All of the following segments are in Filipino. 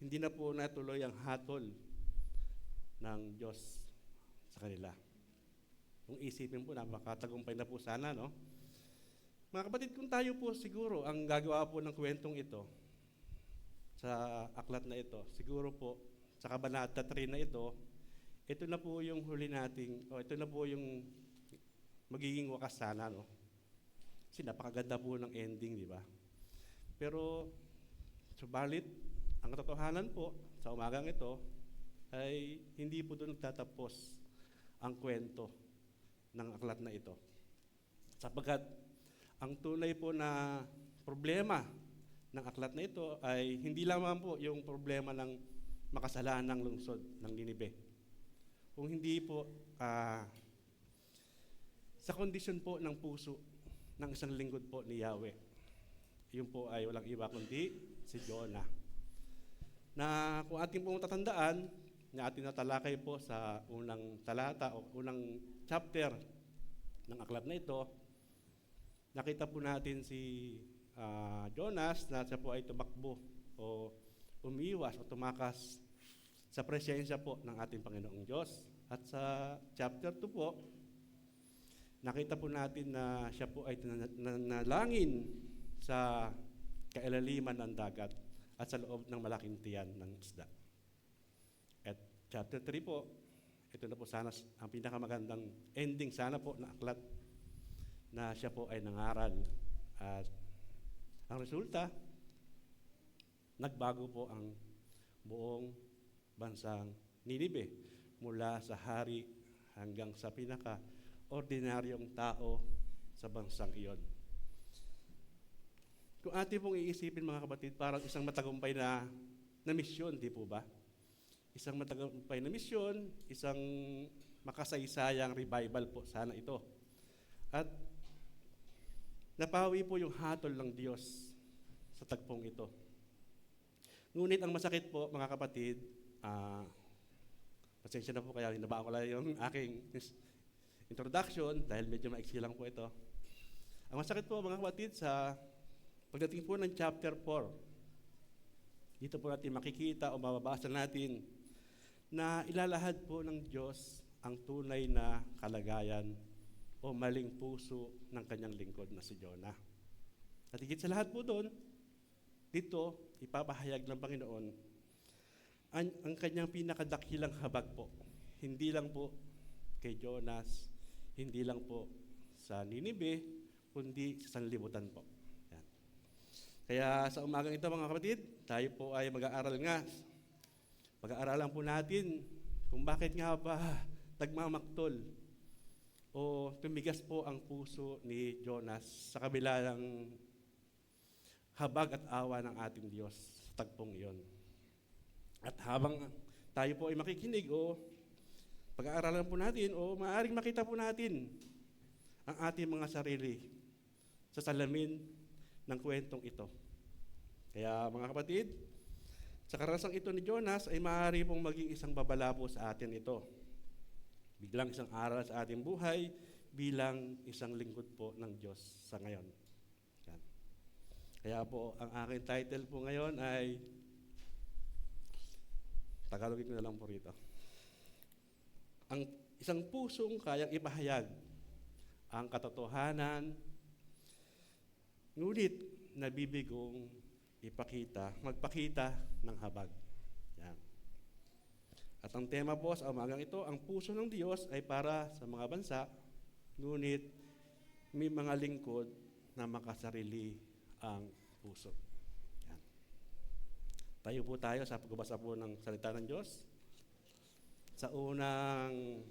hindi na po natuloy ang hatol ng Diyos sa kanila. Kung isipin po, napakatagumpay na po sana, no? Mga kapatid, kung tayo po siguro ang gagawa po ng kwentong ito sa aklat na ito, siguro po sa Kabanata 3 na ito na po yung huli nating, o ito na po yung magiging wakas sana, no? Kasi napakaganda po ng ending, di ba? Pero, subalit, ang katotohanan po sa umagang ito ay hindi po doon nagtatapos ang kwento ng aklat na ito. Sapagkat ang tunay po na problema ng aklat na ito ay hindi lamang po yung problema ng makasalanang lungsod ng Ninibe. Kung hindi po sa kondisyon po ng puso ng isang lingkod po ni Yahweh. Yun po ay walang iba kundi si Jonah. Na kung ating pong tatandaan, na ating natalakay po sa unang talata o unang chapter ng aklat na ito, nakita po natin si Jonas na siya po ay tumakbo o umiwas o tumakas sa presensya po ng ating Panginoong Diyos. At sa chapter 2 po, nakita po natin na siya po ay nanalangin sa kailaliman ng dagat at sa loob ng malaking tiyan ng isda. At chapter 3 po, ito na po sana ang pinakamagandang ending sana po na aklat na siya po ay nangaral. At ang resulta, nagbago po ang buong bansang Ninibe mula sa hari hanggang sa pinaka-ordinaryong tao sa bansang iyon. Kung ating pong iisipin mga kapatid, parang isang matagumpay na misyon, di po ba? Isang matagumpay na misyon, isang makasaysayang revival po sana ito. At napawi po yung hatol ng Diyos sa tagpong ito. Ngunit ang masakit po mga kapatid, pasensya na po kaya hinabaan ko lang yung aking introduction dahil medyo maiksi lang po ito. Ang masakit po mga kapatid sa pagdating po ng chapter 4, dito po natin makikita o mababasa natin na ilalahad po ng Diyos ang tunay na kalagayan o maling puso ng kanyang lingkod na si Jonah. At higit sa lahat po doon, dito ipapahayag ng Panginoon ang kanyang pinakadakilang habag po. Hindi lang po kay Jonas, hindi lang po sa Ninibe, kundi sa sanlibutan po. Yan. Kaya sa umagang ito mga kapatid, tayo po ay mag-aaral nga. Pag-aaralan po natin kung bakit nga ba nagmamaktol o tumigas po ang puso ni Jonas sa kabila ng habag at awa ng ating Diyos sa tagpong iyon. At habang tayo po ay makikinig o pag-aaralan po natin o maaaring makita po natin ang ating mga sarili sa salamin ng kwentong ito. Kaya mga kapatid, sa karanasan ito ni Jonas ay maaari pong maging isang babala po sa atin ito. Biglang isang aral sa ating buhay bilang isang lingkod po ng Diyos sa ngayon. Yan. Kaya po ang aking title po ngayon ay Tagalogin ko na lang po rito. Ang isang pusong kayang ipahayag ang katotohanan, ngunit nabibigong magpakita ng habag. Yan. At ang tema po sa umagang ito, ang puso ng Diyos ay para sa mga bansa, ngunit may mga lingkod na makasarili ang puso. Tayo po tayo sa pagbabasa po ng salita ng Diyos. Sa unang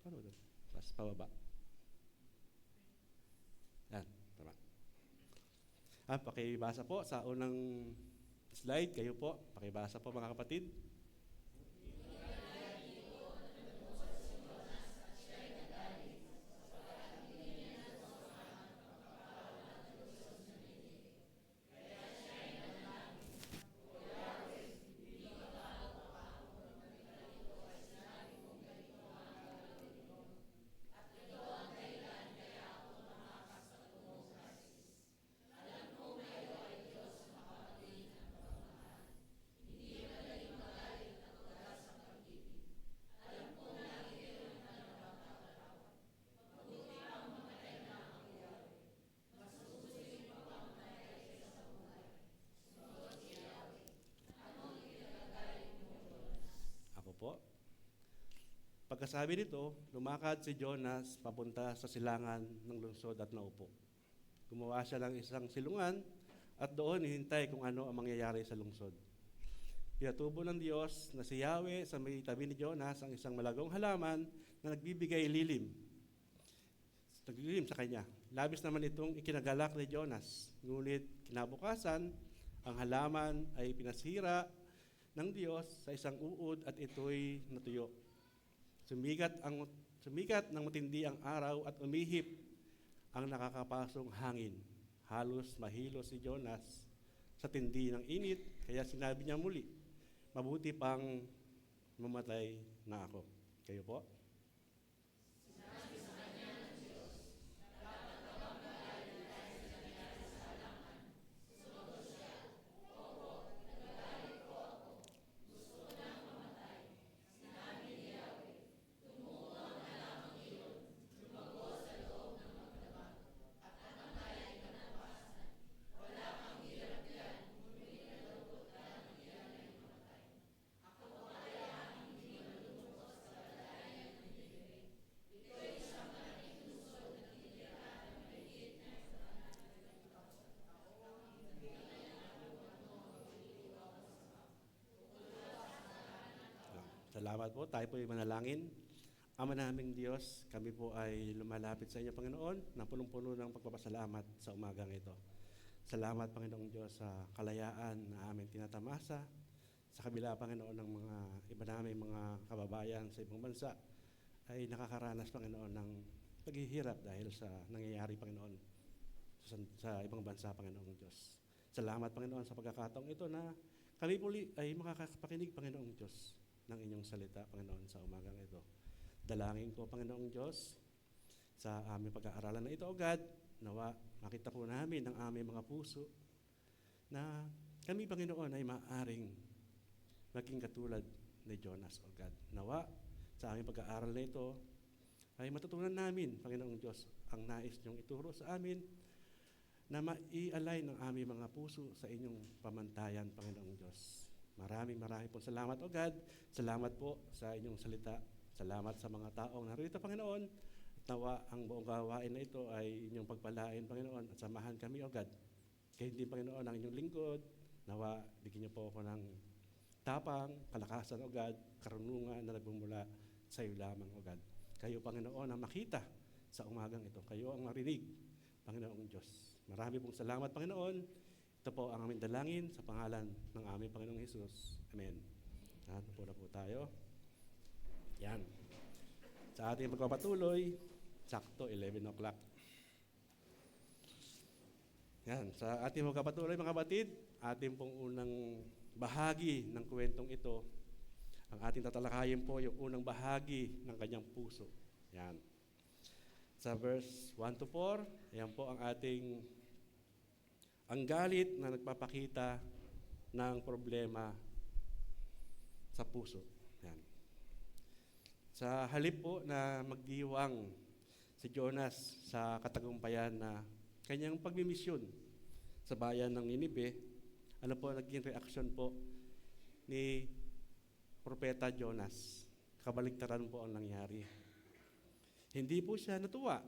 paano doon? Pas pababa. Yan, tama. Pakibasa po sa unang slide, kayo po. Pakibasa po mga kapatid. Pagkasabi nito, lumakad si Jonas papunta sa silangan ng lungsod at naupo. Gumawa siya ng isang silungan at doon hinintay kung ano ang mangyayari sa lungsod. Pinatubo ng Diyos na si Yahweh sa may tabi ni Jonas ang isang malagong halaman na nagbibigay lilim. Naglilim sa kanya. Labis naman itong ikinagalak ni Jonas. Ngunit kinabukasan, ang halaman ay pinasira ng Diyos sa isang uod at ito'y natuyo. Sumikat ng matindi ang araw at umihip ang nakakapasong hangin. Halos mahilo si Jonas sa tindi ng init, kaya sinabi niya muli, mabuti pang mamatay na ako. Kayo po? Salamat po. Tayo po ay manalangin. Ama naming Diyos, kami po ay lumalapit sa inyo, Panginoon, na punong-puno ng pagpapasalamat sa umagang ito. Salamat, Panginoong Diyos, sa kalayaan na aming tinatamasa sa kabila, Panginoon, ng mga iba naming mga kababayan sa ibang bansa ay nakakaranas, Panginoon, ng paghihirap dahil sa nangyayari, Panginoon, sa ibang bansa, Panginoong Diyos. Salamat, Panginoon, sa pagkakataong ito na kami po ay makakapakinig, Panginoong Diyos, ng inyong salita, Panginoon, sa umagang ito. Dalangin ko, Panginoong Diyos, sa aming pag-aaralan na ito, O God, nawa makita po namin ang aming mga puso na kami, Panginoon, ay maaaring maging katulad ni Jonas, O God. Nawa, sa aming pag-aaral na ito, ay matutunan namin, Panginoong Diyos, ang nais niyong ituro sa amin na mai-align ang aming mga puso sa inyong pamantayan, Panginoong Diyos. Maraming po salamat, O God. Salamat po sa inyong salita. Salamat sa mga taong narito, Panginoon. At nawa ang buong gawain na ito ay inyong pagpalain, Panginoon, at samahan kami, O God. Kaya hindi, Panginoon, ang inyong lingkod. Nawa, bigyan niyo po ako ng tapang, kalakasan, O God, karunungan na nagbumula sa iyo lamang, O God. Kayo, Panginoon, ang makita sa umagang ito. Kayo ang marinig, Panginoong Diyos. Marami pong salamat, Panginoon. Ito po ang aming dalangin sa pangalan ng aming Panginoong Hesus. Amen. Upo na po tayo. Yan. Sa ating pagpapatuloy, sakto 11 o'clock. Yan. Sa ating pagpapatuloy, mga kapatid, ating pong unang bahagi ng kwentong ito, ang ating tatalakayin po yung unang bahagi ng kanyang puso. Yan. Sa verse 1 to 4, yan po ang ating ang galit na nagpapakita ng problema sa puso. Yan. Sa halip po na magdiwang si Jonas sa katagumpayan na kanyang pagmimisyon sa bayan ng Ninive, ano po naging reaksyon po ni Propeta Jonas? Kabaligtaran po ang nangyari. Hindi po siya natuwa.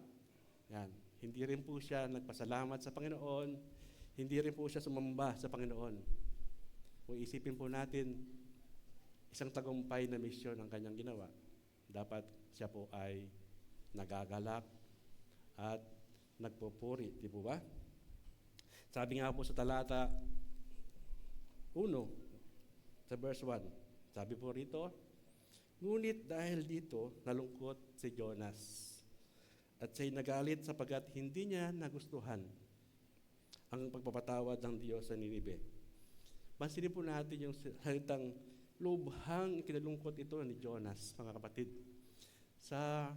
Yan. Hindi rin po siya nagpasalamat sa Panginoon. Hindi rin po siya sumamba sa Panginoon. Kung isipin po natin, isang tagumpay na misyon ang kanyang ginawa. Dapat siya po ay nagagalak at nagpupuri. Di po ba? Sabi nga po sa talata 1, sa verse 1, sabi po rito, ngunit dahil dito, nalungkot si Jonas at siya'y nagalit sapagat hindi niya nagustuhan ang pagpapatawad ng Diyos sa Ninive. Pansinin po natin yung salitang lubhang kinalungkot ito ni Jonas, mga kapatid. Sa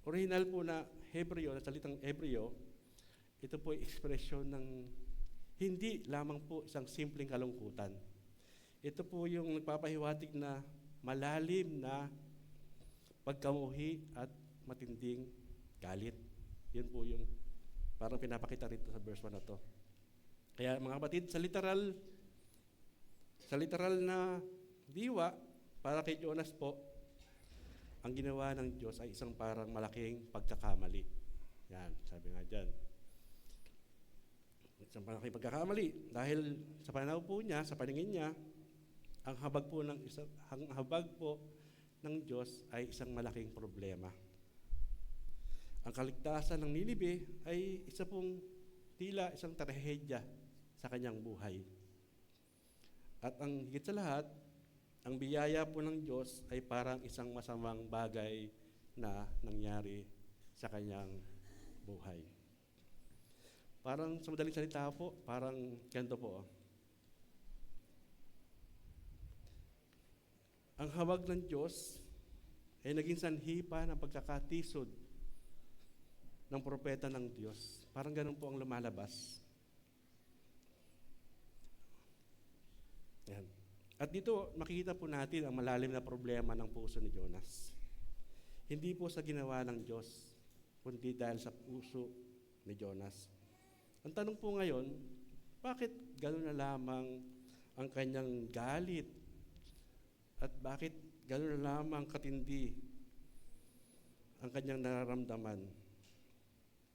original po na Hebreo, na salitang Hebreo, ito po ay ekspresyon ng hindi lamang po isang simpleng kalungkutan. Ito po yung nagpapahiwatig na malalim na pagkamuhi at matinding galit. Yun po yung parang pinapakita rito sa verse 1 na to. Kaya mga kapatid, sa literal na diwa, para kay Jonas po, ang ginawa ng Diyos ay isang parang malaking pagkakamali. Yan, sabi nga dyan. Isang malaking pagkakamali. Dahil sa pananaw po niya, sa paningin niya, ang habag po ng Diyos ay isang malaking problema. Ang kaligtasan ng Ninibe ay tila isang trahedya sa kanyang buhay. At ang higit sa lahat, ang biyaya po ng Diyos ay parang isang masamang bagay na nangyari sa kanyang buhay. Parang sa madaling salita po, parang ganito po. Ang hawag ng Diyos ay naging sanhi pa ng pagkakatisod ng propeta ng Diyos. Parang ganun po ang lumalabas. Yan. At dito, makikita po natin ang malalim na problema ng puso ni Jonas. Hindi po sa ginawa ng Diyos, kundi dahil sa puso ni Jonas. Ang tanong po ngayon, bakit gano'n na lamang ang kanyang galit? At bakit gano'n na lamang katindi ang kanyang nararamdaman?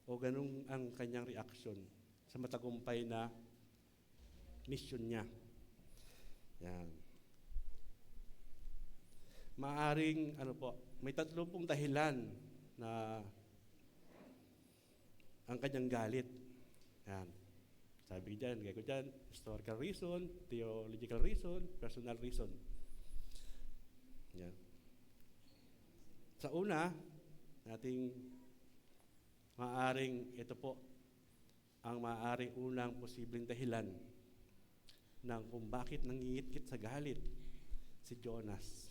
O gano'n ang kanyang reaksyon sa matagumpay na mission niya? Yan. Maaring, may 3 pong dahilan na ang kanyang galit. Yan. Sabi dyan, gaya ko dyan, historical reason, theological reason, personal reason. Yan. Sa una, ito po, ang maaaring unang posibleng dahilan ng kung bakit nangingitkit sa galit si Jonas.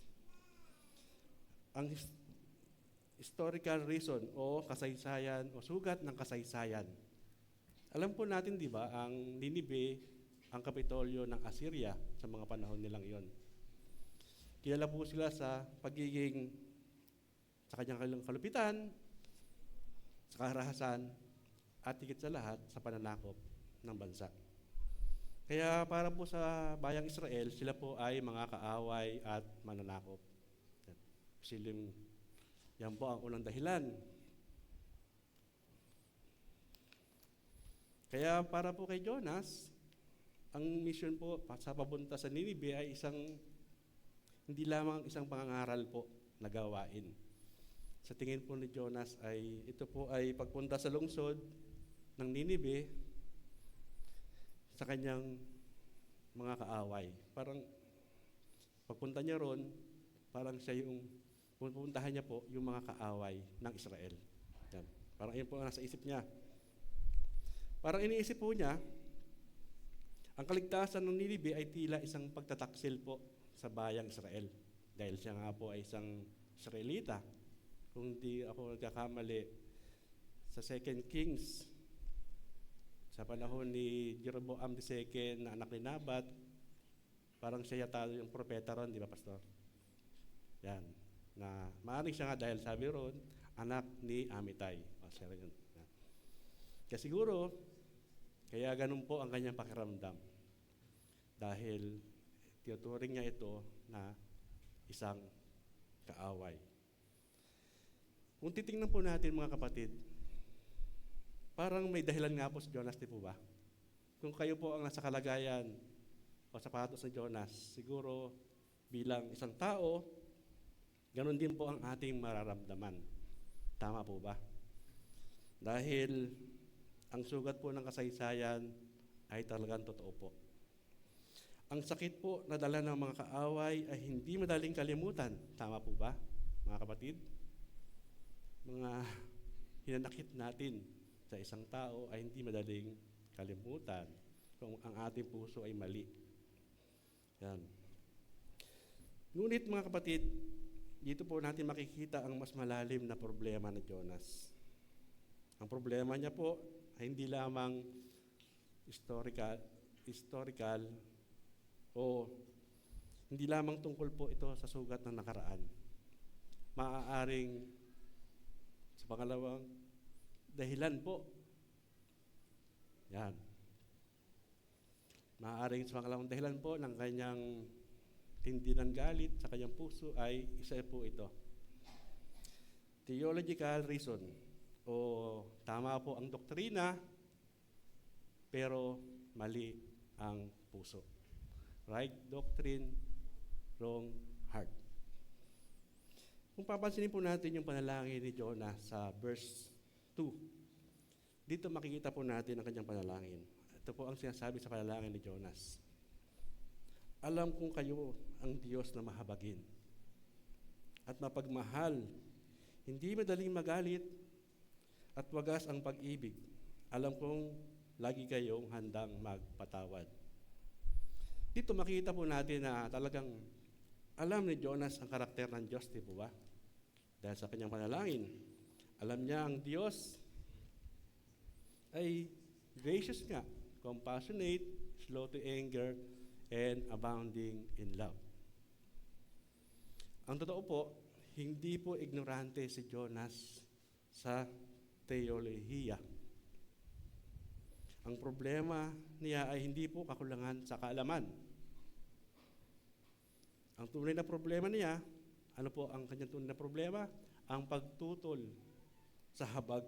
Ang historical reason o kasaysayan o sugat ng kasaysayan. Alam po natin, di ba, ang Ninibe, ang kapitolyo ng Assyria sa mga panahon nilang iyon. Kilala po sila sa kanyang kalupitan, sa karahasan, at higit sa lahat sa pananakop ng bansa. Kaya para po sa bayang Israel, sila po ay mga kaaway at mananakop. Yan po ang unang dahilan. Kaya para po kay Jonas, ang mission po sa papunta sa Ninibe ay hindi lamang isang pangangaral po na gawain. Sa tingin po ni Jonas ito po ay pagpunta sa lungsod ng Ninibe sa kanyang mga kaaway. Parang pagpunta niya ron, parang pupuntahan niya po yung mga kaaway ng Israel. Yan. Parang yun po ang nasa isip niya. Parang iniisip po niya, ang kaligtasan ng Ninibe ay tila isang pagtataksil po sa bayang Israel. Dahil siya nga po ay isang Israelita. Kung di ako nagkakamali, sa 2 Kings, sa panahon ni Jeroboam II na anak ni Nabat, parang siya yata yung propeta ron, di ba, Pastor? Yan. Na maaaring siya nga dahil sabi ron, anak ni Amitay. Siya rin yun. Kaya siguro, kaya ganun po ang kanyang pakiramdam. Dahil tinuturing niya ito na isang kaaway. Kung titingnan po natin, mga kapatid, parang may dahilan nga po si Jonas, di po ba? Kung kayo po ang nasa kalagayan o sapatos ni Jonas, siguro bilang isang tao, ganun din po ang ating mararamdaman. Tama po ba? Dahil ang sugat po ng kasaysayan ay talagang totoo po. Ang sakit po na dala ng mga kaaway ay hindi madaling kalimutan. Tama po ba, mga kapatid? Mga hinanakit natin sa isang tao ay hindi madaling kalimutan kung ang ating puso ay mali. Yan. Ngunit mga kapatid, dito po natin makikita ang mas malalim na problema ni Jonas. Ang problema niya po ay hindi lamang historical o hindi lamang tungkol po ito sa sugat ng nakaraan. Maaaring sa pangalawang dahilan po, yan. Maaaring sa pangalawang dahilan po ng kanyang tindi ng galit sa kanyang puso ay isa po ito. theological reason o tama po ang doktrina pero mali ang puso. Right doctrine, wrong heart. Kung papansinin po natin yung panalangin ni Jonah sa verse 2, dito makikita po natin ang kanyang panalangin. Ito po ang sinasabi sa panalangin ni Jonas. Alam kong kayo ang Diyos na mahabagin at mapagmahal, hindi madaling magalit at wagas ang pag-ibig. Alam kong lagi kayong handang magpatawad. Dito makikita po natin na talagang alam ni Jonas ang karakter ng Diyos, di po ba? Dahil sa kanyang panalangin, alam niya ang Diyos ay gracious nga, compassionate, slow to anger, and abounding in love. Ang totoo po, hindi po ignorante si Jonas sa teolohiya. Ang problema niya ay hindi po kakulangan sa kaalaman. Ang tunay na problema niya, ano po ang kanyang tunay na problema? Ang pagtutol sa habag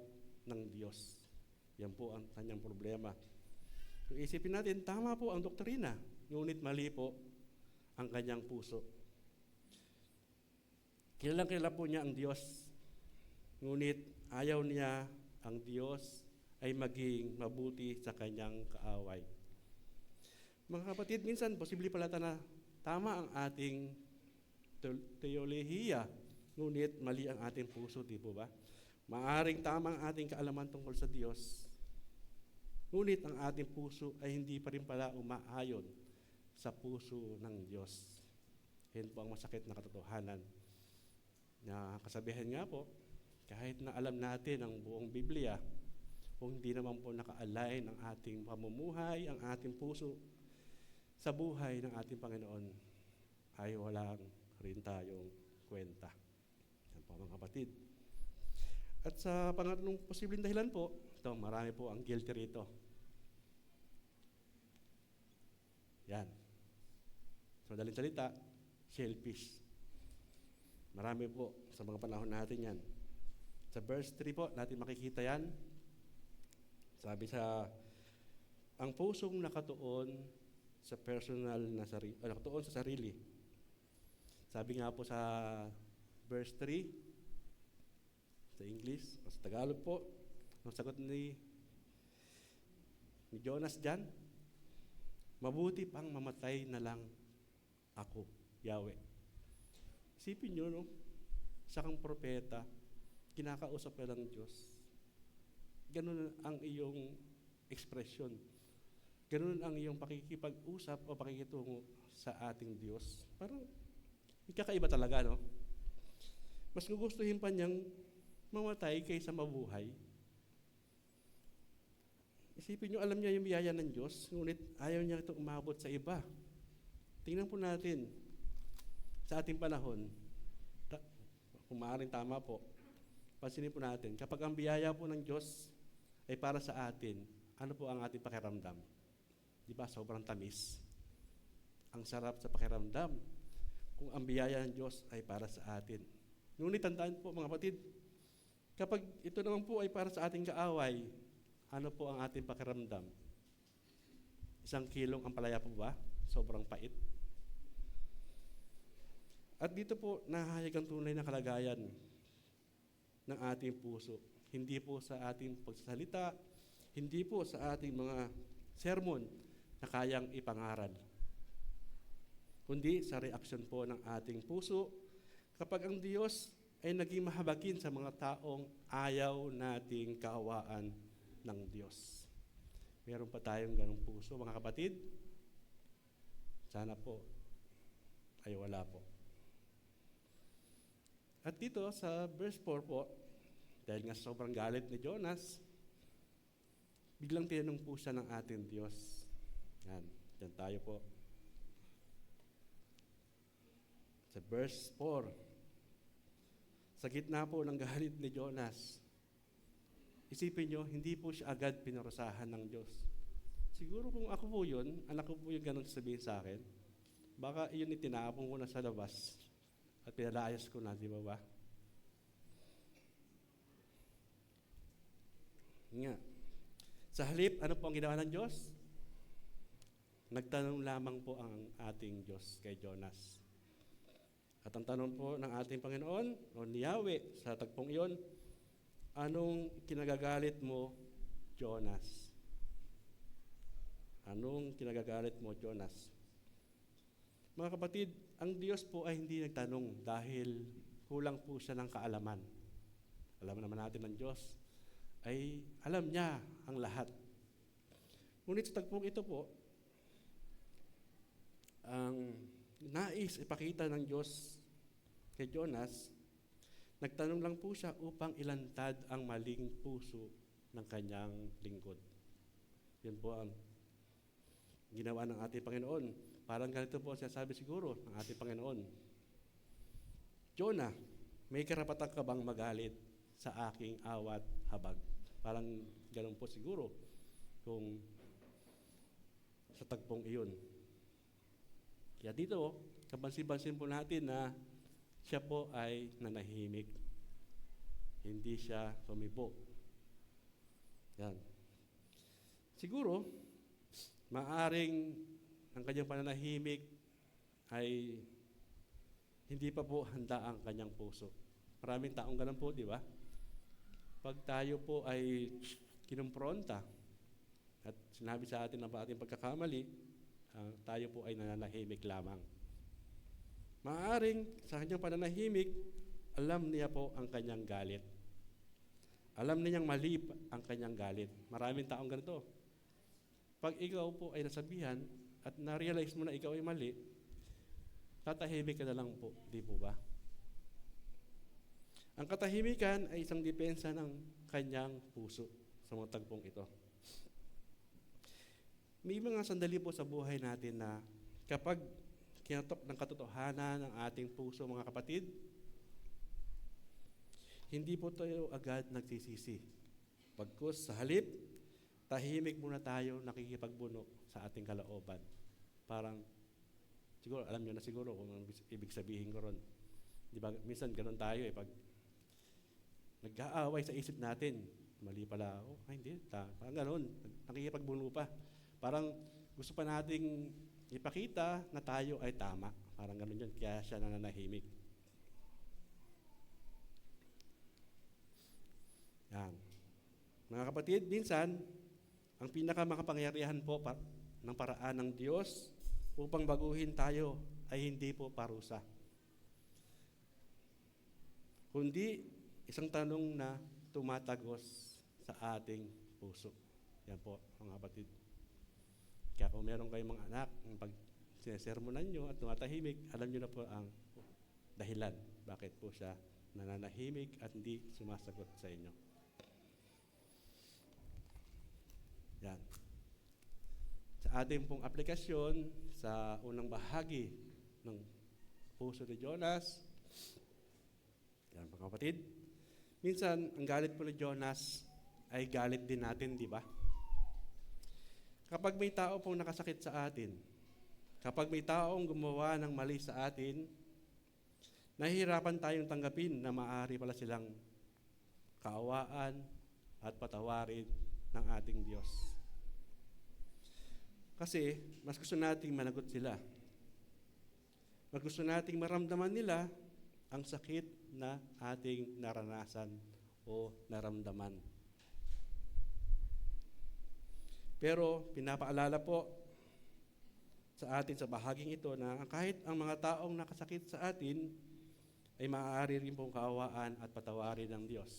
ng Diyos. Yan po ang kanyang problema. Kung isipin natin, tama po ang doktrina, ngunit mali po ang kanyang puso. Kilalang-kilala po niya ang Diyos, ngunit ayaw niya ang Diyos ay maging mabuti sa kanyang kaaway. Mga kapatid, minsan posible pala na tama ang ating teolohiya, ngunit mali ang ating puso, di po ba? Maaring tama ang ating kaalaman tungkol sa Diyos, ngunit ang ating puso ay hindi pa rin pala umaayon sa puso ng Diyos. Yan po ang masakit na katotohanan. Na kasabihan nga po, kahit na alam natin ang buong Biblia, kung hindi naman po naka-align ang ating pamumuhay, ang ating puso sa buhay ng ating Panginoon, ay walang rin tayong kwenta. Yan po mga kapatid. At sa pangatlong posibleng dahilan po, ito, marami po ang guilty rito. Yan. Sa madaling salita, selfish. Marami po sa mga panahon natin yan. Sa verse 3 po, natin makikita yan. Sabi ang pusong nakatuon sa personal na sarili, nakatuon sa sarili. Sabi nga po sa verse 3, sa English, o sa Tagalog po, ang sagot ni Jonas dyan, mabuti pang mamatay na lang ako, Yahweh. Isipin nyo, no? Isa kang propeta, kinakausap ka ng Diyos. Ganun ang iyong ekspresyon. Ganun ang iyong pakikipag-usap o pakikitungo sa ating Diyos. Parang ikakaiba talaga, no? Mas gugustuhin pa niyang mamatay kaysa mabuhay. Isipin nyo, alam niya yung biyaya ng Diyos, ngunit ayaw niya ito umabot sa iba. Tingnan po natin, sa ating panahon, kung maaaring tama po, pansinin po natin, kapag ang biyaya po ng Diyos ay para sa atin, ano po ang ating pakiramdam? Di ba, sobrang tamis. Ang sarap sa pakiramdam kung ang biyaya ng Diyos ay para sa atin. Ngunit tandaan po mga kapatid, kapag ito naman po ay para sa ating kaaway, ano po ang ating pakiramdam? 1 kilong ampalaya po ba? Sobrang pait. At dito po nahahayag ang tunay na kalagayan ng ating puso. Hindi po sa ating pagsasalita, hindi po sa ating mga sermon na kayang ipangaral, kundi sa reaksyon po ng ating puso kapag ang Diyos ay naging mahabagin sa mga taong ayaw nating kaawaan ng Diyos. Meron pa tayong ganong puso, mga kapatid? Sana po ay wala po. At dito sa verse 4 po, dahil nga sobrang galit ni Jonas, biglang tinanong po siya ng ating Diyos. Yan, dyan tayo po. Sa verse 4, sa gitna po ng galit ni Jonas, isipin nyo, hindi po siya agad pinarusahan ng Diyos. Siguro kung ako po yun, anak ko po yung ganun sabihin sa akin, baka yun itinapon ko na sa labas at pinalayas ko na, di ba ba? Nga. Sa halip, ano po ang ginawa ng Diyos? Nagtanong lamang po ang ating Diyos kay Jonas. At ang tanong po ng ating Panginoon, o ni Yahweh, sa tagpong iyon, anong kinagagalit mo, Jonas? Anong kinagagalit mo, Jonas? Mga kapatid, ang Diyos po ay hindi nagtanong dahil kulang po siya ng kaalaman. Alam naman natin ng Diyos, ay alam niya ang lahat. Ngunit sa tagpong ito po, ang nais ipakita ng Diyos kay Jonas, nagtanong lang po siya upang ilantad ang maling puso ng kanyang lingkod. Yan po ang ginawa ng ating Panginoon. Parang ganito po siya sabi siguro ng ating Panginoon, Jonah, may karapatan ka bang magalit sa aking awat habag? Parang ganoon po siguro kung sa tagpong iyon. Kaya dito, kapansin-pansin po natin na siya po ay nanahimik. Hindi siya tumibo. Yan. Siguro, maaring ang kanyang pananahimik ay hindi pa po handa ang kanyang puso. Maraming taong ganun po, di ba? Pag tayo po ay kinumpronta at sinabi sa atin ang ating pagkakamali, tayo po ay nananahimik lamang. Maaring sa kanyang pananahimik, alam niya po ang kanyang galit. Alam niyang mali ang kanyang galit. Maraming taong ganito. Pag ikaw po ay nasabihan at na-realize mo na ikaw ay mali, tatahimik ka na lang po, di po ba? Ang katahimikan ay isang depensa ng kanyang puso sa mga tagpong ito. May mga sandali po sa buhay natin na kapag kinatok ng katotohanan ng ating puso, mga kapatid, hindi po tayo agad nagsisisi. Pagkus sa halip, tahimik muna tayo nakikipagbuno sa ating kalooban. Parang, siguro, alam nyo na siguro kung ang ibig sabihin ko ron. Di ba, minsan ganun tayo pag nag-aaway sa isip natin, mali pala ako, hindi, parang ganun, nakikipagbuno pa. Parang gusto pa nating ipakita na tayo ay tama. Parang ganun yun, kaya siya nananahimik. Yan. Mga kapatid, minsan, ang pinakamakapangyarihan po ng paraan ng Diyos upang baguhin tayo ay hindi po parusa. Kundi isang tanong na tumatagos sa ating puso. Yan po, mga kapatid. Kaya kung meron kayong mga anak, pag sinesermonan nyo at tumatahimik, alam nyo na po ang dahilan bakit po siya nananahimik at hindi sumasagot sa inyo. Yan. Sa ating pong aplikasyon, sa unang bahagi ng puso ni Jonas, yan mga kapatid, minsan ang galit po ni Jonas ay galit din natin, di ba? Kapag may tao pong nakasakit sa atin, kapag may taong gumawa ng mali sa atin, nahihirapan tayong tanggapin na maaari pala silang kaawaan at patawarin ng ating Diyos. Kasi mas gusto nating managot sila. Mas gusto nating maramdaman nila ang sakit na ating naranasan o naramdaman. Pero pinapaalala po sa atin sa bahaging ito na kahit ang mga taong nakasakit sa atin ay maaari rin pong kaawaan at patawarin ng Diyos.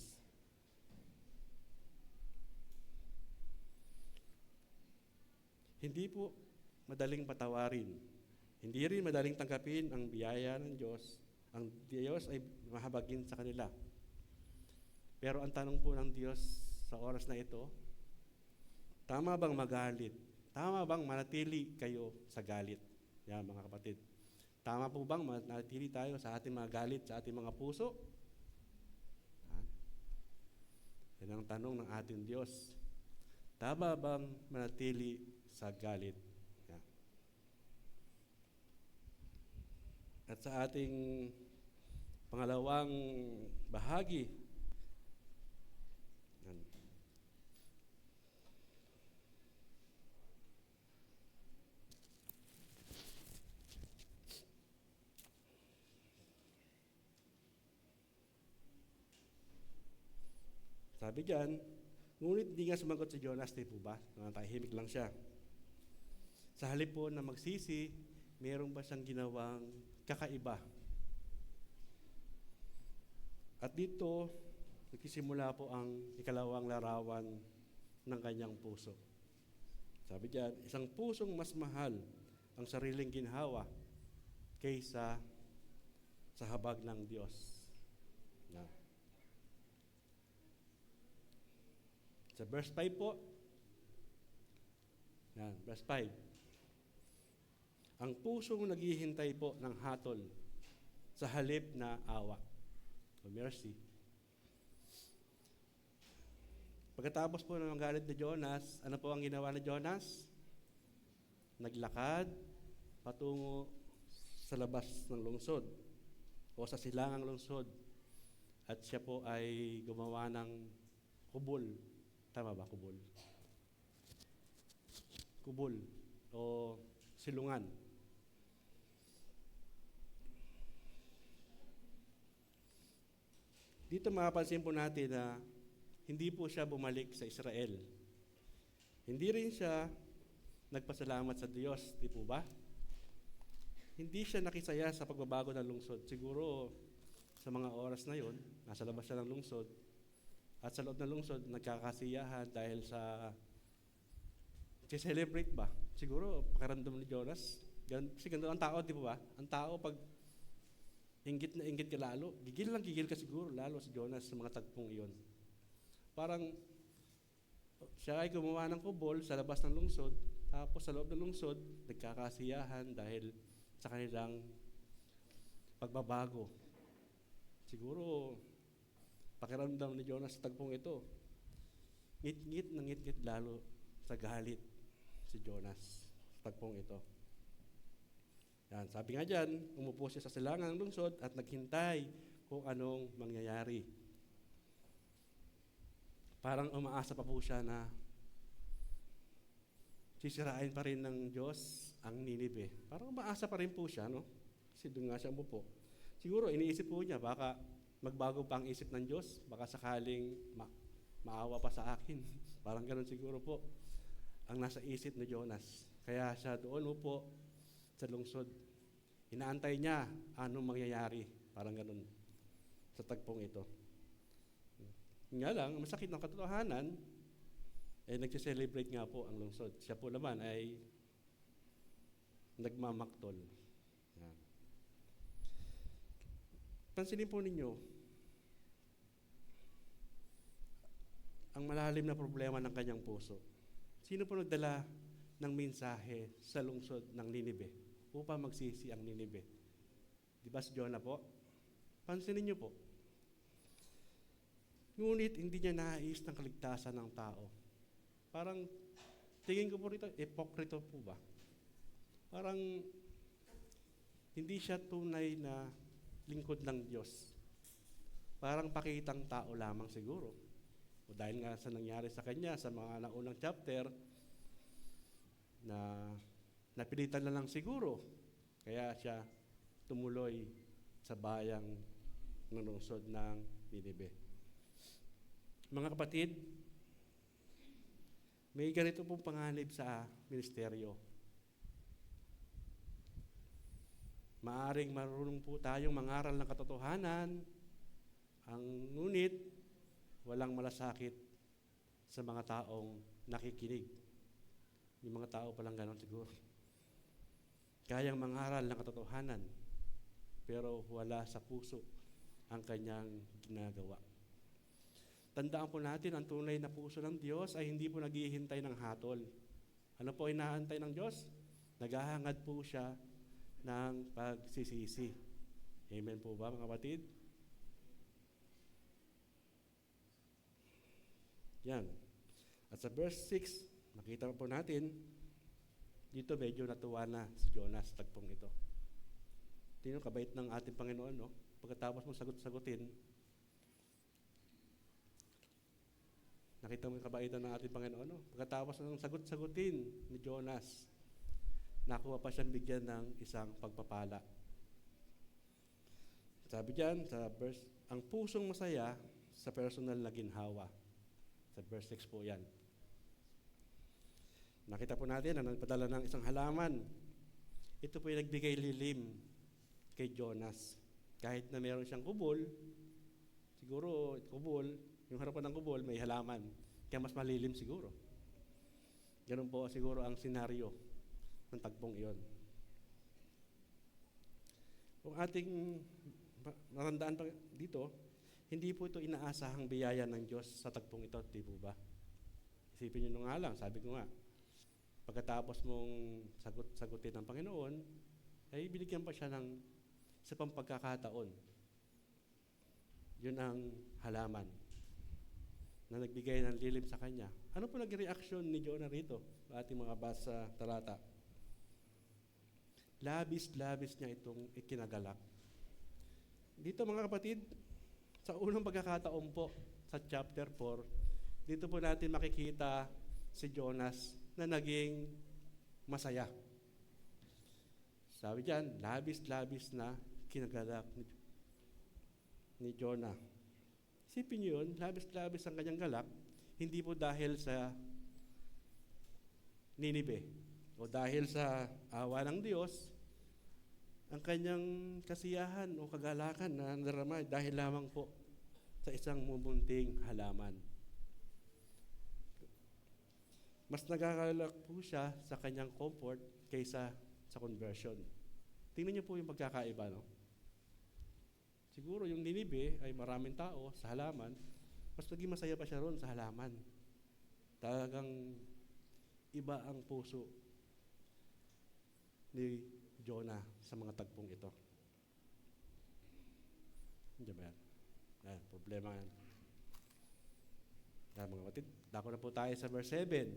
Hindi po madaling patawarin. Hindi rin madaling tanggapin ang biyaya ng Diyos. Ang Diyos ay mahabagin sa kanila. Pero ang tanong po ng Diyos sa oras na ito, tama bang magalit? Tama bang manatili kayo sa galit? Yan mga kapatid. Tama po bang manatili tayo sa ating mga galit, sa ating mga puso? Yan ang tanong ng ating Diyos. Tama bang manatili sa galit? Yan. At sa ating pangalawang bahagi, Sabi diyan, ngunit hindi nga sumagot si Jonas, di po ba? Tahimik lang siya. Sa halip po na magsisi, mayroon ba siyang ginawang kakaiba? At dito, nagsisimula po ang ikalawang larawan ng kanyang puso. Sabi diyan, isang pusong mas mahal ang sariling ginhawa kaysa sa habag ng Diyos. Yan. Sa verse 5 po, yan, verse 5. Ang pusong naghihintay po ng hatol sa halip na awa o mercy. Pagkatapos po ng galit ni Jonas, ano po ang ginawa ni Jonas? Naglakad patungo sa labas ng lungsod o sa silangang lungsod. At siya po ay gumawa ng kubol. Tama ba, kubol? Kubol o silungan. Dito mapapansin po natin na hindi po siya bumalik sa Israel. Hindi rin siya nagpasalamat sa Diyos, di po ba? Hindi siya nakisaya sa pagbabago ng lungsod. Siguro sa mga oras na yon, nasa labas siya ng lungsod. At sa loob ng lungsod, nagkakasiyahan dahil sa celebrate ba? Siguro pakiramdam ni Jonas. Kasi ganun ang tao, di po ba? Ang tao pag inggit na inggit ka lalo, gigil ka siguro lalo si Jonas sa mga tagpong iyon. Parang siya ay gumawa ng kubol sa labas ng lungsod, tapos sa loob ng lungsod, nagkakasiyahan dahil sa kanilang pagbabago. Siguro, pakiramdam ni Jonas sa tagpong ito, ngit-ngit na ngit-ngit lalo sa galit si Jonas sa tagpong ito. Yan, sabi nga dyan, umupo siya sa silangang lungsod at naghintay kung anong mangyayari. Parang umaasa pa po siya na sisirain pa rin ng Diyos ang Ninive. Parang umaasa pa rin po siya, no? Kasi doon nga siya umupo. Siguro iniisip po niya, baka magbago pa ang isip ng Diyos, baka sakaling maawa pa sa akin. Parang ganun siguro po ang nasa isip ni Jonas. Kaya siya doon upo sa lungsod. Inaantay niya anong mangyayari. Parang ganun sa tagpong ito. Nga lang, masakit ng katotohanan, nagse-celebrate nga po ang lungsod. Siya po naman ay nagmamaktol. Yan. Pansinin po ninyo, ang malalim na problema ng kanyang puso. Sino po nagdala ng mensahe sa lungsod ng Ninive upang magsisi ang Ninive? Di ba si Jonah po? Pansinin niyo po. Ngunit hindi niya nais ng kaligtasan ng tao. Parang, tingin ko po rito, epokrito po ba? Parang, hindi siya tunay na lingkod ng Diyos. Parang pakitang tao lamang siguro. O dahil nga sa nangyari sa kanya sa mga naunang chapter, na napilitan na lang siguro. Kaya siya tumuloy sa bayang ng lungsod ng Ninive. Mga kapatid, may ganito pong panganib sa ministeryo. Maaring marunong po tayong mangaral ng katotohanan, ngunit walang malasakit sa mga taong nakikinig. Yung mga tao palang ganon siguro. Kayang mangaral ng katotohanan, pero wala sa puso ang kanyang ginagawa. Tandaan po natin, ang tunay na puso ng Diyos ay hindi po naghihintay ng hatol. Ano po inaantay ng Diyos? Naghahangad po siya ng pagsisisi. Amen po ba, mga kapatid? Yan. At sa verse 6, makita po natin, dito medyo natuwa na si Jonas sa tagpong ito. Tingnan, kabait ng ating Panginoon, no? Pagkatapos mong sagot-sagutin, nakita mo yung kabaitan ng ating Panginoon, no? Pagkatapos ng sagot-sagutin ni Jonas, nakuha pa siyang bigyan ng isang pagpapala. Sabi diyan sa verse, ang pusong masaya sa personal na ginhawa. Sa verse 6 po yan. Nakita po natin na nagpadala ng isang halaman. Ito po yung nagbigay lilim kay Jonas. Kahit na meron siyang kubol, siguro kubol, yung harapan ng kubol may halaman. Kaya mas malilim siguro. Ganun po siguro ang senaryo ng tagpong iyon. Kung ating narandaan pa dito, hindi po ito inaasahang biyaya ng Diyos sa tagpong ito, di po ba? Isipin nyo nga lang, sabi ko nga, pagkatapos mong sagutin ng Panginoon, ay binigyan pa siya ng isa pang pagkakataon. Yun ang halaman na nagbigay ng lilim sa kanya. Ano po naging reaksyon ni Jonah rito? Ating mga basa talata. Labis-labis niya itong ikinagalak. Dito mga kapatid, sa unang pagkakataon po sa chapter 4, dito po natin makikita si Jonas na naging masaya. Sabi diyan, labis-labis na kinagalak ni Jonah. Isipin niyo yun, labis-labis ang kanyang galak, hindi po dahil sa Ninibe o dahil sa awa ng Diyos, ang kanyang kasiyahan o kagalakan na nadarama dahil lamang po sa isang mubunting halaman. Mas nagagalak po siya sa kanyang comfort kaysa sa conversion. Tingnan niyo po yung pagkakaiba, no? Siguro yung Ninibe ay maraming tao sa halaman, mas naging masaya pa siya ron sa halaman. Talagang iba ang puso ni Jonah sa mga tagpong ito. Hindi ba yan? Ayan, problema yan. Ayan, mga kapatid, dako na po tayo sa verse 7.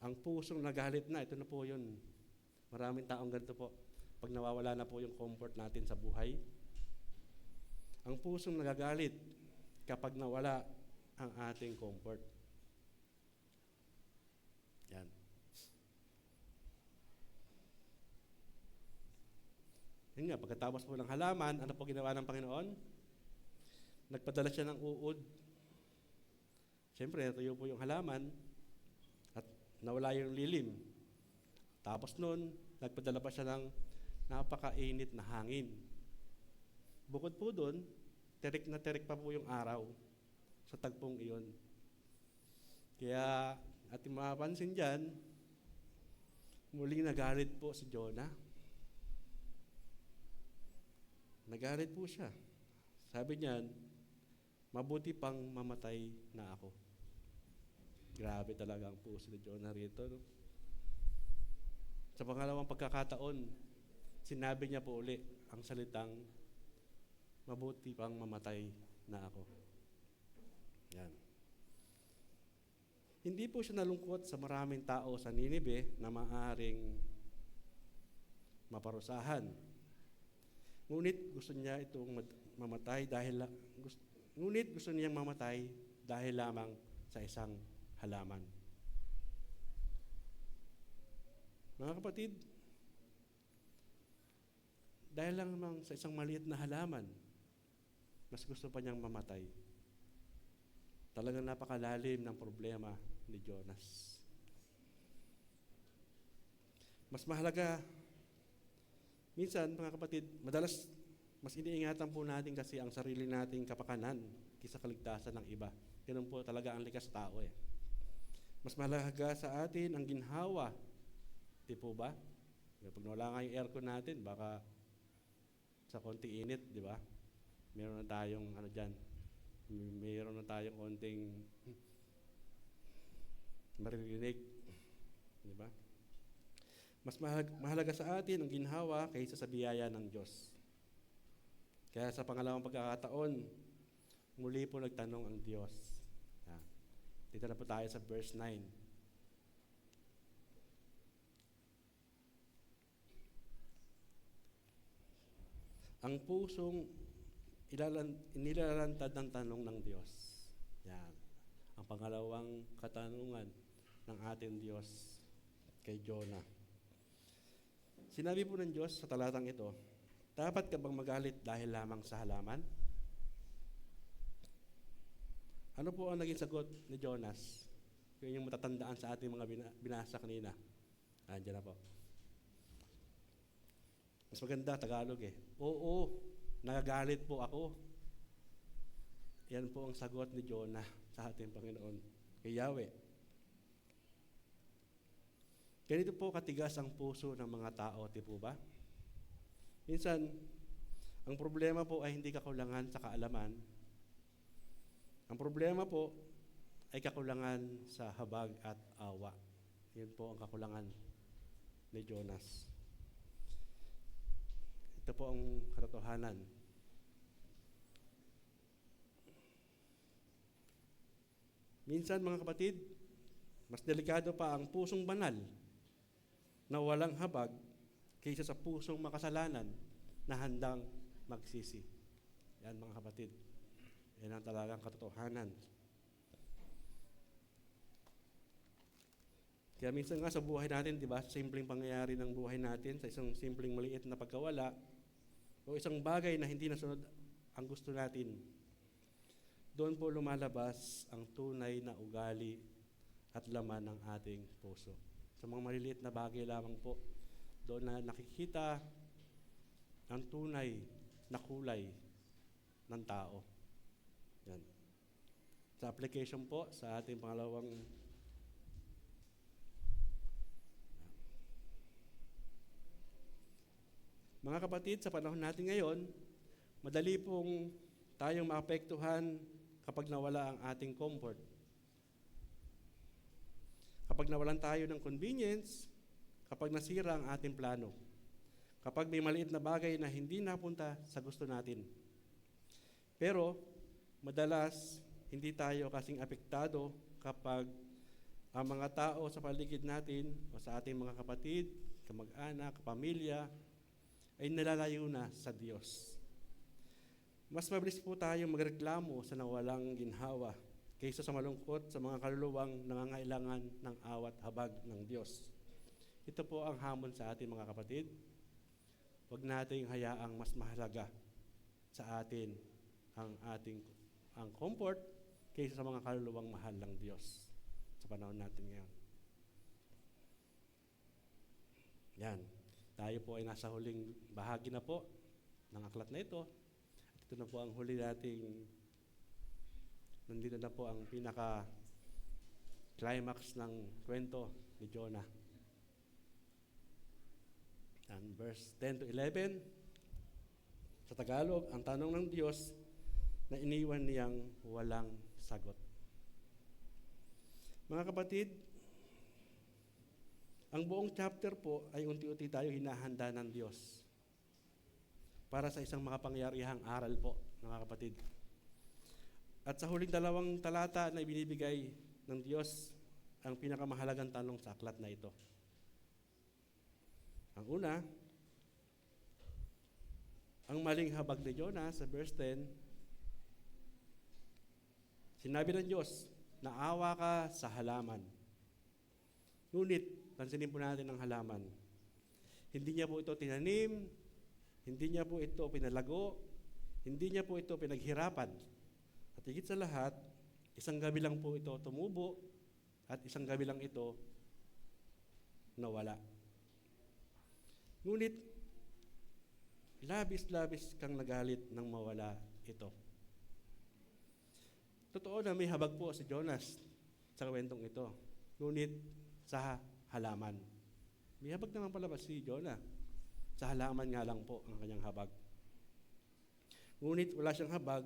Ang pusong nagalit na, ito na po yun. Maraming taong ganito po. Pag nawawala na po yung comfort natin sa buhay, ang pusong nagagalit kapag nawala ang ating comfort. Yan. Yun nga, pagkatapos po ng halaman, ano po ginawa ng Panginoon? Nagpadala siya ng uod. Siyempre, natuyo po yung halaman at nawala yung lilim. Tapos nun, nagpadala pa siya ng napakainit na hangin. Bukod po doon, terik na terik pa po yung araw sa tagpong iyon. Kaya ating mapapansin dyan, muling nagalit po si Jonah. Nagalit po siya. Sabi niyan, mabuti pang mamatay na ako. Grabe talaga ang puso ni Jonah rito. No? Sa pangalawang pagkakataon, sinabi niya po uli ang salitang, mabuti pang mamatay na ako. Yan. Hindi po siya nalungkot sa maraming tao sa Ninibe na maaaring maparusahan. Ngunit gusto niya itong mamatay ngunit gusto niyang mamatay dahil lamang sa isang halaman. Mga kapatid, dahil lamang sa isang maliit na halaman, mas gusto pa niyang mamatay. Talagang napakalalim ng problema ni Jonas. Mas mahalaga, minsan mga kapatid, madalas mas iniingatan po natin kasi ang sarili nating kapakanan kaysa kaligtasan ng iba. Ganun po talaga ang likas tao eh. Mas mahalaga sa atin ang ginhawa. Di po ba? Pag nawala nga yung aircon natin, baka sa konti init, di ba? Meron na tayong meron na tayong konting maririnig. Di ba? Mas mahalaga sa atin ang ginhawa kaysa sa biyaya ng Diyos. Kaya sa pangalawang pagkakataon, muli po nagtanong ang Diyos. Dito na po tayo sa verse 9. Ang pusong inilalantad ng tanong ng Diyos. Yan. Ang pangalawang katanungan ng ating Diyos kay Jonah. Sinabi po ng Diyos sa talatang ito, dapat ka bang magalit dahil lamang sa halaman? Ano po ang naging sagot ni Jonas? Yun yung matatandaan sa ating mga binasa kanina. Andiyan na po. Mas maganda, Tagalog eh. Oo, nagagalit po ako. Yan po ang sagot ni Jonah sa ating Panginoon, kay Yahweh. Ganito po katigas ang puso ng mga tao, di po ba? Minsan, ang problema po ay hindi kakulangan sa kaalaman. Ang problema po ay kakulangan sa habag at awa. Yun po ang kakulangan ni Jonas. Ito po ang katotohanan. Minsan mga kapatid, mas delikado pa ang pusong banal na walang habag kaysa sa pusong makasalanan na handang magsisi. Yan mga kapatid. Yan ang talagang katotohanan. Kaya minsan nga sa buhay natin, di ba, sa simpleng pangyayari ng buhay natin, sa isang simpleng maliit na pagkawala, o isang bagay na hindi nasunod ang gusto natin, doon po lumalabas ang tunay na ugali at laman ng ating puso. Sa mga maliliit na bagay lamang po, doon na nakikita ang tunay na kulay ng tao. Yan. Sa application po, sa ating pangalawang mga kapatid, sa panahon natin ngayon, madali pong tayong maapektuhan kapag nawala ang ating comfort. Kapag nawalan tayo ng convenience, kapag nasira ang ating plano, kapag may maliit na bagay na hindi napunta sa gusto natin. Pero, madalas, hindi tayo kasing apektado kapag ang mga tao sa paligid natin o sa ating mga kapatid, kamag-anak, pamilya, ay nalalayo na sa Diyos. Mas mabilis po tayong magreklamo sa nawalang ginhawa kaysa sa malungkot sa mga kaluluwang nangangailangan ng awat habag ng Diyos. Ito po ang hamon sa atin mga kapatid. Huwag nating hayaang mas mahalaga sa atin ang comfort kaysa sa mga kaluluwang mahal ng Diyos sa panahon natin ngayon. Yan. Tayo po ay nasa huling bahagi na po ng aklat na ito. At ito na po ang huli nandito na po ang pinaka-climax ng kwento ni Jonah. And verse 10 to 11, sa Tagalog, ang tanong ng Diyos na iniwan niyang walang sagot. Mga kapatid, ang buong chapter po ay unti-unti tayo hinahanda ng Diyos para sa isang makapangyarihang aral po, mga kapatid. At sa huling 2 talata na ibinibigay ng Diyos ang pinakamahalagang tanong sa aklat na ito. Ang una, ang maling habag ni Jonah sa verse 10, sinabi ng Diyos, naawa ka sa halaman. Ngunit, pansinin po natin ang halaman. Hindi niya po ito tinanim, hindi niya po ito pinalago, hindi niya po ito pinaghirapan. At higit sa lahat, isang gabi lang po ito tumubo at isang gabi lang ito nawala. Ngunit, labis-labis kang nagalit nang mawala ito. Totoo na may habag po si Jonas sa kwentong ito. Ngunit, sa halaman. May habag naman pala ba si Jonah? Sa halaman nga lang po ang kanyang habag. Ngunit wala siyang habag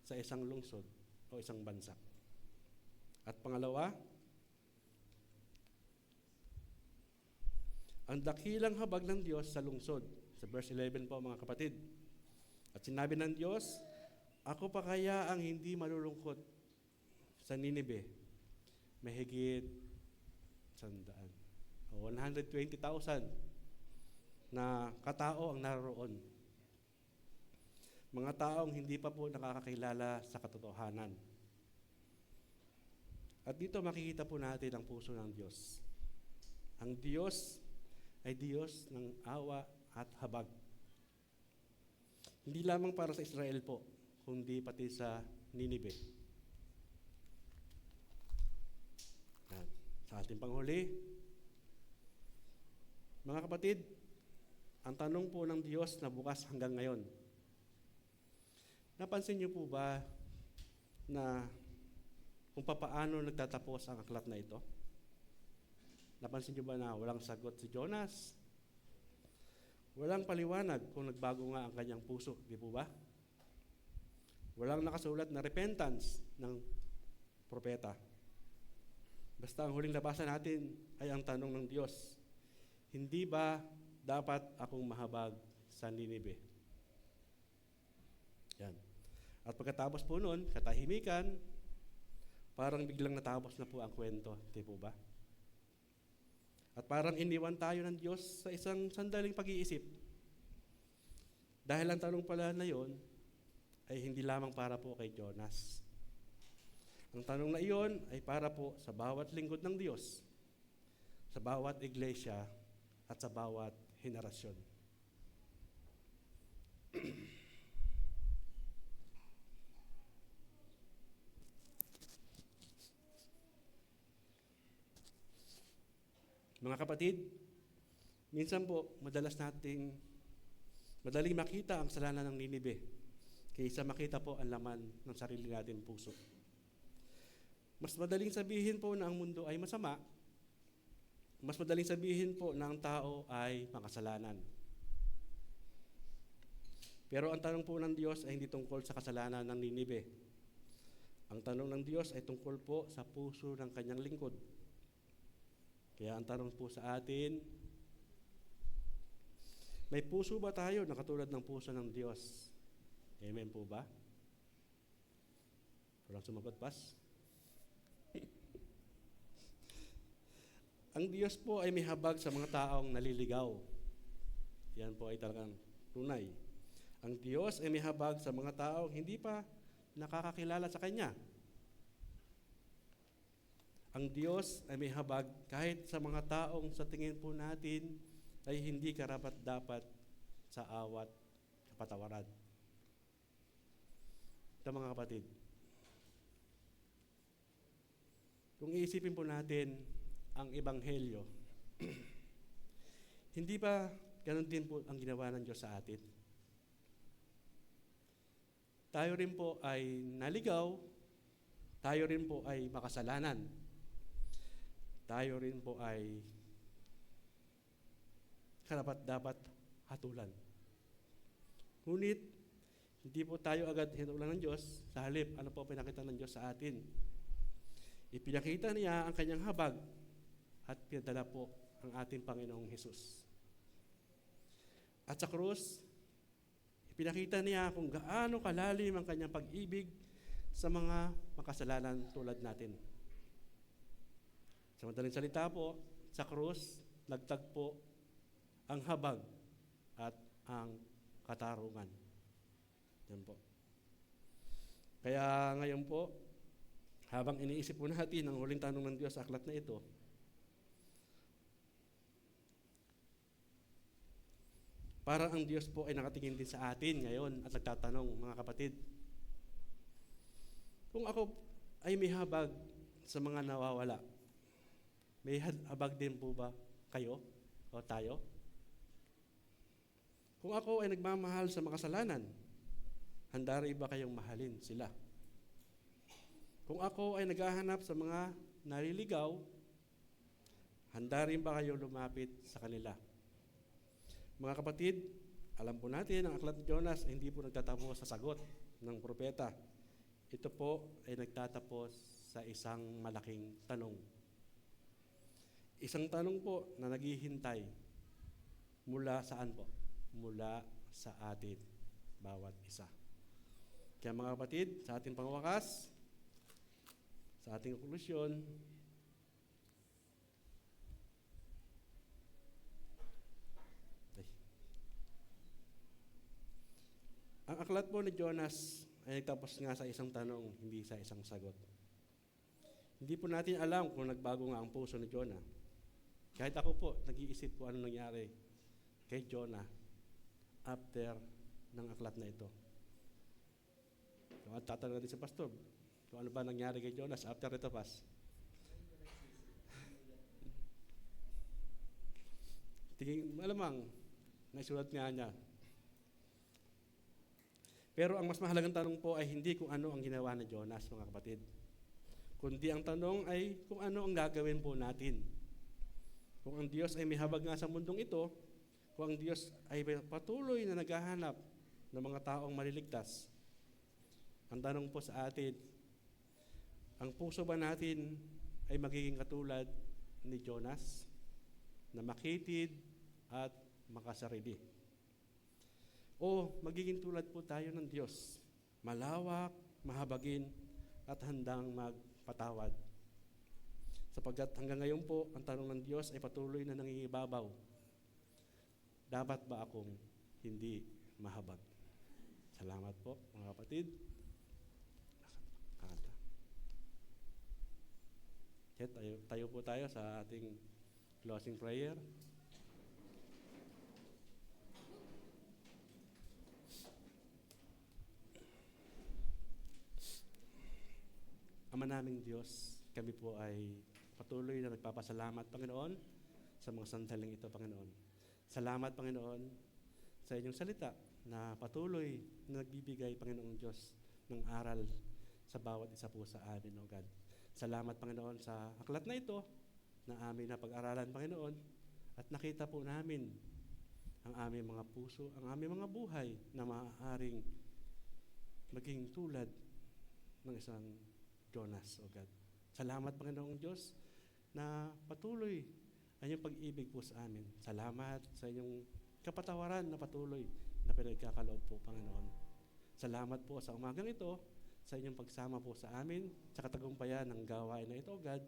sa isang lungsod o isang bansa. At pangalawa, ang dakilang habag ng Diyos sa lungsod. Sa verse 11 po mga kapatid. At sinabi ng Diyos, ako pa kaya ang hindi malulungkot sa Ninibe? Mahigit 120,000 na katao ang naroon. Mga taong hindi pa po nakakakilala sa katotohanan. At dito makikita po natin ang puso ng Diyos. Ang Diyos ay Diyos ng awa at habag. Hindi lamang para sa Israel po, kundi pati sa Ninibe. Sa ating panghuli, mga kapatid, ang tanong po ng Diyos na bukas hanggang ngayon, napansin niyo po ba na kung papaano nagtatapos ang aklat na ito? Napansin niyo ba na walang sagot si Jonas? Walang paliwanag kung nagbago nga ang kanyang puso, di po ba? Walang nakasulat na repentance ng propeta. Basta ang huling labasan natin ay ang tanong ng Diyos, hindi ba dapat akong mahabag sa Ninibe? Yan. At pagkatapos po noon, katahimikan, parang biglang natapos na po ang kwento, di po ba? At parang iniwan tayo ng Diyos sa isang sandaling pag-iisip. Dahil ang tanong pala na yon ay hindi lamang para po kay Jonas. Ang tanong na iyon ay para po sa bawat lingkod ng Diyos, sa bawat iglesia, at sa bawat henerasyon. Mga kapatid, minsan po, madaling makita ang kasalanan ng Ninibe kaysa makita po ang laman ng sarili natin puso. Mas madaling sabihin po na ang mundo ay masama, mas madaling sabihin po na ang tao ay makasalanan. Pero ang tanong po ng Diyos ay hindi tungkol sa kasalanan ng Ninibe. Ang tanong ng Diyos ay tungkol po sa puso ng kanyang lingkod. Kaya ang tanong po sa atin, may puso ba tayo na katulad ng puso ng Diyos? Amen po ba? Walang sumagot, Pas? Ang Diyos po ay may habag sa mga taong naliligaw. Yan po ay talagang tunay. Ang Diyos ay may habag sa mga taong hindi pa nakakakilala sa Kanya. Ang Diyos ay may habag kahit sa mga taong sa tingin po natin ay hindi karapat-dapat sa awat kapatawaran. Ito mga kapatid, kung iisipin po natin ang Ebanghelyo, hindi ba ganun din po ang ginawa ng Diyos sa atin? Tayo rin po ay naligaw, tayo rin po ay makasalanan, tayo rin po ay karapat-dapat hatulan. Ngunit, hindi po tayo agad hinulan ng Diyos, sa halip, ano po pinakita ng Diyos sa atin? Ipinakita niya ang kanyang habag at pinadala po ang ating Panginoong Hesus. At sa krus, ipinakita niya kung gaano kalalim ang kanyang pag-ibig sa mga makasalanan tulad natin. Sa madaling salita po, sa krus, nagtagpo ang habag at ang katarungan. Yan po. Kaya ngayon po, habang iniisip po natin ang huling tanong ng Diyos sa aklat na ito, parang ang Diyos po ay nakatingin din sa atin ngayon at nagtatanong, mga kapatid, kung ako ay may habag sa mga nawawala, may habag din po ba kayo o tayo? Kung ako ay nagmamahal sa makasalanan, handa rin ba kayong mahalin sila? Kung ako ay naghahanap sa mga naliligaw, handa rin ba kayong lumapit sa kanila? Mga kapatid, alam po natin, ang aklat ni Jonas ay hindi po nagtatapos sa sagot ng propeta. Ito po ay nagtatapos sa isang malaking tanong. Isang tanong po na naghihintay mula saan po? Mula sa atin, bawat isa. Kaya mga kapatid, sa ating pangwakas, sa ating konklusyon, ang aklat po ni Jonas ay nagtapos nga sa isang tanong, hindi sa isang sagot. Hindi po natin alam kung nagbago nga ang puso ni Jonah. Kahit ako po, nag-iisip po ano nangyari kay Jonah after ng aklat na ito. So, tatanong natin sa pastor, kung ano ba nangyari kay Jonas after ito, Pas? Tingin, malamang, naisulat nga niya. Pero ang mas mahalagang tanong po ay hindi kung ano ang ginawa ni Jonas, mga kapatid. Kundi ang tanong ay kung ano ang gagawin po natin. Kung ang Diyos ay may habag nga sa mundong ito, kung ang Diyos ay patuloy na naghahanap ng mga taong maliligtas, ang tanong po sa atin, ang puso ba natin ay magiging katulad ni Jonas, na makitid at makasarili? O magiging tulad po tayo ng Diyos, malawak, mahabagin, at handang magpatawad? Sapagkat hanggang ngayon po, ang tanong ng Diyos ay patuloy na nangingibabaw. Dapat ba akong hindi mahabag? Salamat po, mga kapatid. Tayo po tayo sa ating closing prayer. Ama naming Diyos, kami po ay patuloy na nagpapasalamat, Panginoon, sa mga sandaling ito, Panginoon. Salamat, Panginoon, sa inyong salita na patuloy na nagbibigay, Panginoong Diyos, ng aral sa bawat isa po sa amin, O God. Salamat, Panginoon, sa aklat na ito na aming napag-aralan, Panginoon, at nakita po namin ang aming mga puso, ang aming mga buhay na maaaring maging tulad ng isang Jonas, O God. Salamat, Panginoong Diyos, na patuloy ang iyong pag-ibig po sa amin. Salamat sa inyong kapatawaran na patuloy na pinagkakaloob po, Panginoon. Salamat po sa umagang ito, sa inyong pagsama po sa amin, sa katagumpayan ng gawain na ito, O God.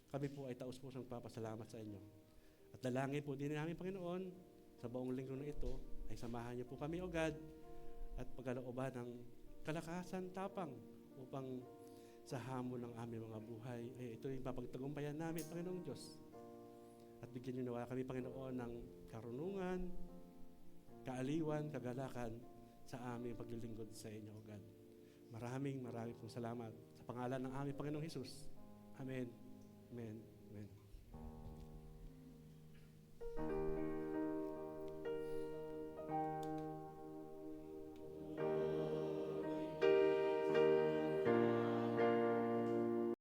Kami po ay taus-pusong papasalamat sa inyo. At dalangin po din namin, Panginoon, sa buong linggo na ito, ay samahan niyo po kami, O God, at pagkalooban ng kalakasan, tapang, upang sa hamon ng aming mga buhay, ay ito yung papagtagumpayan namin, Panginoong Diyos. At bigyan niyo nawa kami, Panginoon, ng karunungan, kaaliwan, kagalakan sa aming paglilingkod sa inyo, O God. Maraming pong salamat sa pangalan ng aming Panginoong Hesus. Amen. Amen.